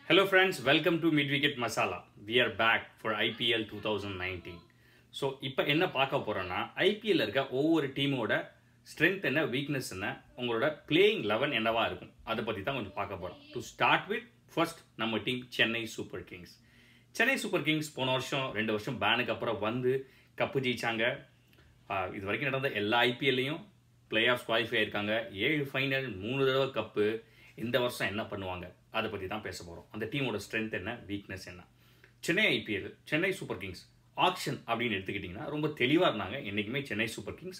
Hello friends, welcome to Midwicket Masala. We are back for IPL 2019. So இப்போ என்ன பார்க்க போகிறோன்னா ஐபிஎல்ல இருக்க ஒவ்வொரு டீமோட ஸ்ட்ரென்த் என்ன வீக்னஸ் என்ன உங்களோட பிளேயிங் 11 என்னவா இருக்கும் அதை பற்றி தான் கொஞ்சம் பார்க்க போகிறோம். டு ஸ்டார்ட் வித் ஃபர்ஸ்ட் நம்ம team Chennai Super Kings. Chennai Super Kings போன வருஷம் 2 வருஷம் பேனுக்கு அப்புறம் வந்து கப்பு ஜெயிச்சாங்க. இது வரைக்கும் நடந்த எல்லா ஐபிஎல்லையும் பிளே ஆஃப் குவாலிஃபை ஆயிருக்காங்க. 7 ஃபைனல் 3 தடவை கப்பு. இந்த வருஷம் என்ன பண்ணுவாங்க அதை பற்றி தான் பேச போகிறோம். அந்த டீமோட ஸ்ட்ரென்த் என்ன வீக்னஸ் என்ன. Chennai IPL Chennai Super Kings action அப்படின்னு எடுத்துக்கிட்டிங்கன்னா ரொம்ப தெளிவாக இருந்தாங்க. என்றைக்குமே சென்னை சூப்பர் கிங்ஸ்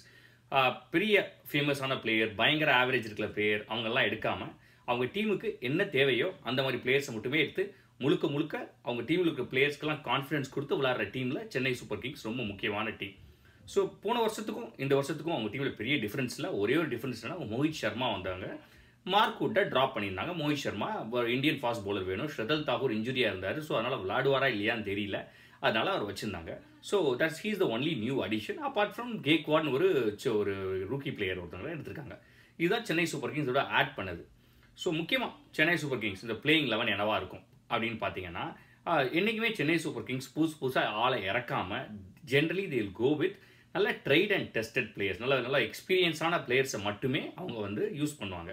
பெரிய ஃபேமஸான பிளேயர், பயங்கர ஆவரேஜ் இருக்கிற பிளேயர் அவங்கெல்லாம் எடுக்காமல் அவங்க டீமுக்கு என்ன தேவையோ அந்த மாதிரி பிளேயர்ஸை மட்டுமே எடுத்து முழுக்க முழுக்க அவங்க டீமில் இருக்கிற பிளேயர்ஸ்க்கெல்லாம் கான்ஃபிடன்ஸ் கொடுத்து விளையாடுற டீமில் சென்னை சூப்பர் கிங்ஸ் ரொம்ப முக்கியமான டீம். ஸோ போன வருஷத்துக்கும் இந்த வருஷத்துக்கும் அவங்க டீமில் பெரிய டிஃப்ரென்ஸில் ஒரே ஒரு டிஃப்ரென்ஸ் என்னன்னா மோஹித் சர்மா வந்தாங்க. மார்க் வுட்டை ட்ராப் பண்ணியிருந்தாங்க. Mohit Sharma Indian fast bowler வேணும். ஷ்ரதல் தாகூர் இன்ஜுரியாக இருந்தார். ஸோ அதனால் விளையாடுவாரா இல்லையான்னு தெரியல. அதனால் அவர் வச்சுருந்தாங்க. So that's he's the only new addition. Apart from கேக்வாட்னு ஒரு ரூக்கி பிளேயர் ஒருத்தவங்க எடுத்திருக்காங்க. இதுதான் சென்னை சூப்பர் கிங்ஸோட ஆட் பண்ணது. ஸோ முக்கியமாக சென்னை சூப்பர் கிங்ஸ் இந்த பிளேயிங் 11 என்னவா இருக்கும் அப்படின்னு பார்த்தீங்கன்னா என்றைக்குமே சென்னை சூப்பர் கிங்ஸ் புதுசாக ஆளை இறக்காமல் generally they will go with நல்ல ட்ரைட் அண்ட் டெஸ்டட் பிளேயர்ஸ், நல்ல எக்ஸ்பீரியன்ஸான பிளேயர்ஸை மட்டுமே அவங்க வந்து யூஸ் பண்ணுவாங்க.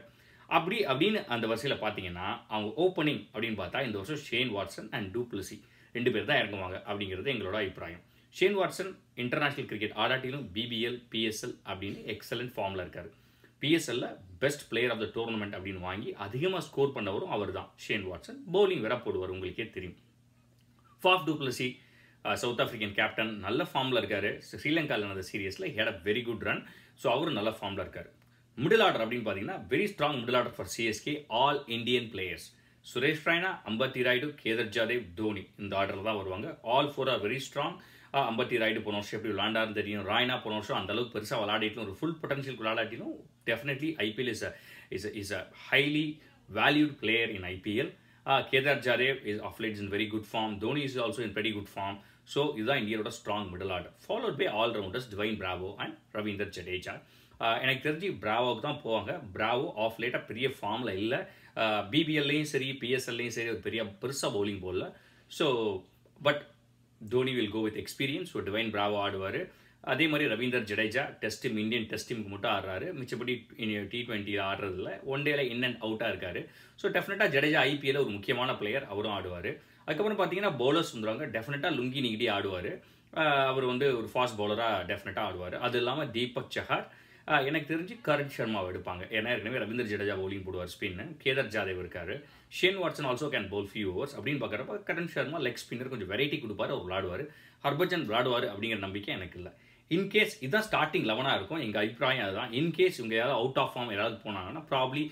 அப்படின்னு அந்த வரிசையில் பார்த்தீங்கன்னா அவங்க ஓப்பனிங் அப்படின்னு பார்த்தா இந்த வருஷம் Shane Watson and du Plessis 2 பேர் தான் இறங்குவாங்க அப்படிங்கிறது எங்களோட அபிப்பிராயம். ஷேன் வாட்சன் இன்டர்நேஷனல் கிரிக்கெட் ஆடாட்டிலும் பிபிஎல் பிஎஸ்எல் அப்படின்னு எக்ஸலண்ட் ஃபார்மில் இருக்கார். பிஎஸ்எல்ல best player of the tournament அப்படின்னு வாங்கி அதிகமாக ஸ்கோர் பண்ணவரும் அவர் தான் ஷேன் வாட்சன். பவுலிங் வேற போடுவார், உங்களுக்கே தெரியும். Faf du Plessis South African captain, நல்ல ஃபார்மில் இருக்காரு. ஸ்ரீலங்காவில் நடந்த சீரியஸில் had a very good run. So அவரும் நல்ல ஃபார்மில் இருக்கார். மிடில் ஆர்டர் அப்படின்னு பார்த்தீங்கன்னா very strong middle order for CSK, all Indian players. Suresh Raina, Ambati Rayudu, Kedar Jadhav, Dhoni இந்த ஆர்டரில் தான் வருவாங்க. All 4 are very strong. Ambati Rayudu போன வருஷம் எப்படி விளாண்டாருன்னு தெரியும். ராய்னா போன வருஷம் அந்த அளவுக்கு பெருசாக விளையாடிட்டும் ஒரு ஃபுல் பொட்டன்ஷியல் விளையாடிட்டும் definitely IPL is a highly valued player in IPL. Kedar Jadhav is of late in very good form. Dhoni is also in very good form. So இதுதான் இந்தியாவோட strong middle order. Followed by all rounders Dwayne Bravo and Ravinder Jadeja. எனக்கு தெரிஞ்சு பிராவோக்கு தான் போவாங்க. Bravo of லேட்டாக பெரிய ஃபார்மில் இல்லை. பிபிஎல்லையும் சரி பிஎஸ்எல்லையும் சரி ஒரு பெருசாக பவுலிங் போடல. So but Dhoni will go with experience. So Dwayne Bravo ஆடுவார். அதே மாதிரி Ravindra Jadeja test team Indian test டீமுக்கு மட்டும் ஆடுறாரு. மிச்சப்படி T20 ஆடுறதில்ல. ஒன் டேல இன் அண்ட் அவுட்டாக இருக்காரு. ஸோ டெஃபினட்டாக ஜடேஜா ஐபிஎல்ல ஒரு முக்கியமான பிளேயர், அவரும் ஆடுவார். அதுக்கப்புறம் பார்த்தீங்கன்னா பவுலர்ஸ் வந்துடுவாங்க. டெஃபினட்டாக லுங்கி நிகிடி ஆடுவார். அவர் வந்து ஒரு ஃபாஸ்ட் பவுலராக டெஃபினட்டாக ஆடுவார். அது இல்லாமல் தீபக் சஹார், எனக்கு தெரிஞ்சு கரண் சர்மாவை எடுப்பாங்க. ஏன்னா ஏற்கனவே ரவீந்தர் ஜடேஜா பவுலிங் போடுவார் ஸ்பின்னு. கேதர் ஜாதேவ் இருக்காரு. Shane Watson also can Pavul few overs அப்படின்னு பார்க்குறப்ப கரண் சர்மா லெக் ஸ்பின்னர் கொஞ்சம் வெரைட்டி கொடுப்பாரு, அவர் விளாடுவார். ஹர்பஜன் விளாடுவார் அப்படிங்கிற நம்பிக்கை எனக்கு இல்லை. இன்கேஸ் இதுதான் ஸ்டார்டிங் 11 இருக்கும். எங்கள் அபிப்பிராயம் அதுதான். இன்கேஸ் இவங்க ஏதாவது அவுட் ஆஃப் ஃபார்ம் ஏதாவது போனாங்கன்னா probably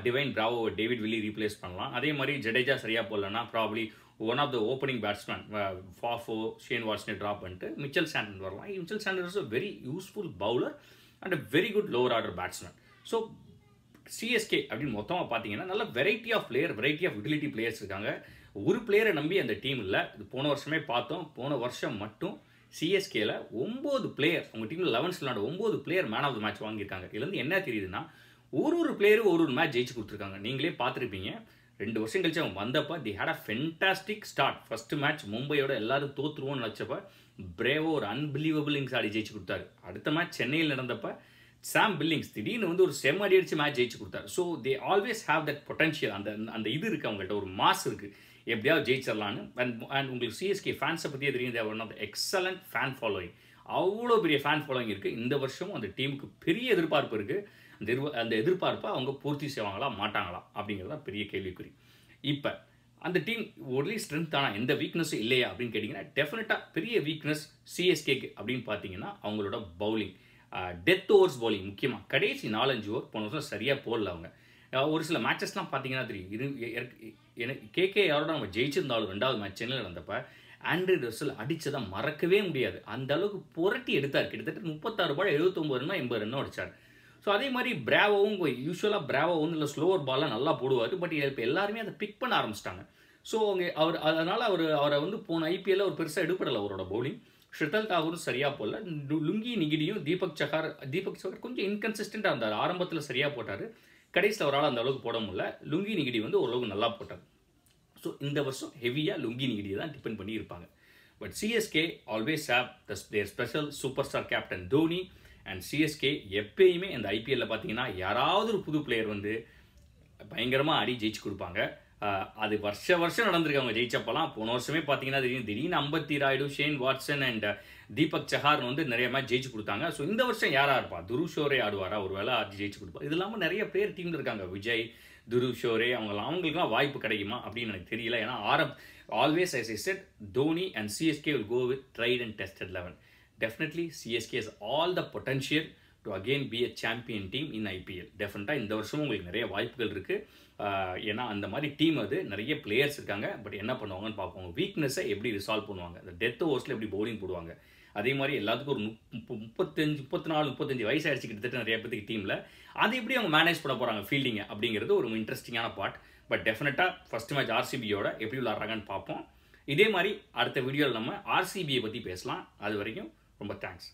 Dwayne Bravo David Willey replace பண்ணலாம். அதே மாதிரி ஜடேஜா சரியாக போடலன்னா probably one of the opening batsman ஃபாஃபோ ஷேன் வாட்சனை ட்ராப் பண்ணிட்டு மிச்சல் சாண்டன் வரலாம். Mitchell Santner is a very useful bowler and a very good lower order batsman. So CSK அப்படின்னு மொத்தமாக பார்த்தீங்கன்னா நல்ல variety of player, variety of utility players இருக்காங்க. ஒரு பிளேயரை நம்பி அந்த டீம் இல்லை. இது போன வருஷமே பார்த்தோம். போன வருஷம் மட்டும் சிஎஸ்கேல 9 பிளேயர் அவங்க டீமில் 11 விளாண்ட 9 player man of the match வாங்கியிருக்காங்க. இதுலேருந்து என்ன தெரியுதுன்னா ஒரு பிளேயரும் ஒரு மேட்ச் ஜெயிச்சு கொடுத்துருக்காங்க. நீங்களே பார்த்துருப்பீங்க. 2 வருஷம் கழிச்சு அவங்க வந்தப்போ they had a fantastic start. First match மும்பையோட எல்லாரும் தோற்றுருவோம்னு நினச்சப்ப பிரேவோ ஒரு அன்பிலீவபிள் இன்னிங்ஸ் ஆடி ஜெயிச்சு கொடுத்தாரு. அடுத்த மேட்ச் சென்னையில் நடந்தப்ப சாம் பில்லிங்ஸ் திடீர்னு வந்து ஒரு செம்மடி அடிச்சு மேட்ச் ஜெயிச்சு கொடுத்தாரு. So they always have that potential. அந்த இது இருக்குது அவங்கள்ட்ட, ஒரு மாஸ் இருக்குது, எப்படியாவது ஜெயிச்சிடலான்னு. அண்ட் உங்களுக்கு சிஎஸ்கே ஃபேன்ஸை பற்றியே தெரியும். They're one of the excellent fan following. அவ்வளோ பெரிய ஃபேன் ஃபாலோயிங் இருக்குது. இந்த வருஷமும் அந்த டீமுக்கு பெரிய எதிர்பார்ப்பு இருக்குது. அந்த எதிர்பார்ப்பை அவங்க பூர்த்தி செய்வாங்களா மாட்டாங்களா அப்படிங்கிறது தான் பெரிய கேள்விக்குறி. இப்போ அந்த டீம் ஒன்லி ஸ்ட்ரென்த் ஆனால் எந்த வீக்னஸும் இல்லையா அப்படின்னு கேட்டிங்கன்னா டெஃபினட்டாக பெரிய வீக்னஸ் சிஎஸ்கேக்கு அப்படின்னு பார்த்தீங்கன்னா அவங்களோட பவுலிங், டெத் ஓவர்ஸ் பவுலிங். முக்கியமாக கடைசி 4-5 ஓவர் போன வருஷம் சரியாக போடல அவங்க. ஒரு சில மேட்சஸ்லாம் பார்த்தீங்கன்னா தெரியும். கேகேஆரோட நம்ம ஜெயிச்சிருந்தாலும் 2வது மேட்ச் சென்னையில் நடந்தப்ப ஆண்ட்ரே ரசல் அடித்ததை மறக்கவே முடியாது. அந்த அளவுக்கு புரட்டி எடுத்தார். கிட்டத்தட்ட 36 பால் 79 ரன்னா 80 ரன்னும் அடித்தார். ஸோ அதே மாதிரி பிராவோவும் யூஸ்வலாக பிராவோ வந்து இல்லை ஸ்லோவர் பால்லாம் நல்லா போடுவார். பட் இப்போ எல்லாருமே அதை பிக் பண்ண ஆரம்பிச்சிட்டாங்க. ஸோ அதனால் அவரை வந்து போன ஐபிஎல்ல ஒரு பெருசாக எடுப்படலை அவரோட பவுலிங். ஷ்ரதல் தாகூரும் சரியாக போடல. லுங்கி நிகிடியும் தீபக் சஹார் கொஞ்சம் இன்கன்சிஸ்டண்ட்டாக இருந்தார். ஆரம்பத்தில் சரியாக போட்டார். கடைசியில் அவரால் அந்த அளவுக்கு போட முடியல. லுங்கி நிகிடி வந்து ஓரளவுக்கு நல்லா போட்டார். ஸோ இந்த வருஷம் ஹெவியாக லுங்கி நீடியை தான் டிபெண்ட் பண்ணி இருப்பாங்க. But CSK always have their special super star captain Dhoni. And CSK எப்பயுமே இந்த ஐபிஎல்ல பார்த்தீங்கன்னா யாராவது ஒரு புது பிளேயர் வந்து பயங்கரமாக ஆடி ஜெயிச்சு கொடுப்பாங்க. அது வருஷம் நடந்திருக்கு. அவங்க ஜெயிச்சப்பெல்லாம் போன வருஷமே பார்த்தீங்கன்னா திடீர்னு Ambati Rayudu, Shane Watson and Deepak Chahar வந்து நிறைய மேட்ச் ஜெயிச்சு கொடுத்தாங்க. ஸோ இந்த வருஷம் யாரா இருப்பா? துருவ் ஷோரே ஆடுவாரா? ஒரு வேளை ஆடி ஜெயிச்சு கொடுப்பா. இது இல்லாமல் நிறைய பேர் டீமில் இருக்காங்க. விஜய், துருவ் ஷோரே, அவங்களுக்குலாம் வாய்ப்பு கிடைக்குமா அப்படின்னு எனக்கு தெரியல. ஏன்னா always as I said, Dhoni and CSK will go with tried and tested 11. Definitely CSK has all the potential to again be a champion team in IPL. டெஃபினட்டாக இந்த வருஷமும் உங்களுக்கு நிறைய வாய்ப்புகள் இருக்குது. ஏன்னா அந்த மாதிரி டீம் அது நிறைய பிளேயர்ஸ் இருக்காங்க. பட் என்ன பண்ணுவாங்கன்னு பார்ப்போம். வீக்னஸை எப்படி ரிசால்வ் பண்ணுவாங்க, அந்த டெத் ஓவர்ஸில் எப்படி பவுலிங் போடுவாங்க. அதே மாதிரி எல்லாத்துக்கும் ஒரு 34-35 வயசு ஆயிடுச்சு கிட்டத்தட்ட நிறைய பேருக்கு டீமில். அது எப்படி அவங்க மேனேஜ் பண்ண போகிறாங்க ஃபீல்டிங்கை அப்படிங்கிறது ஒரு இன்ட்ரெஸ்டிங்கான பார்ட். பட் டெஃபினட்டாக ஃபஸ்ட் மேட்ச் ஆர்சிபியோட எப்படி விளாட்றாங்கன்னு பார்ப்போம். இதே மாதிரி அடுத்த வீடியோவில் நம்ம ஆர்சிபியை பற்றி பேசலாம். அது வரைக்கும் ரொம்ப தேங்க்ஸ்.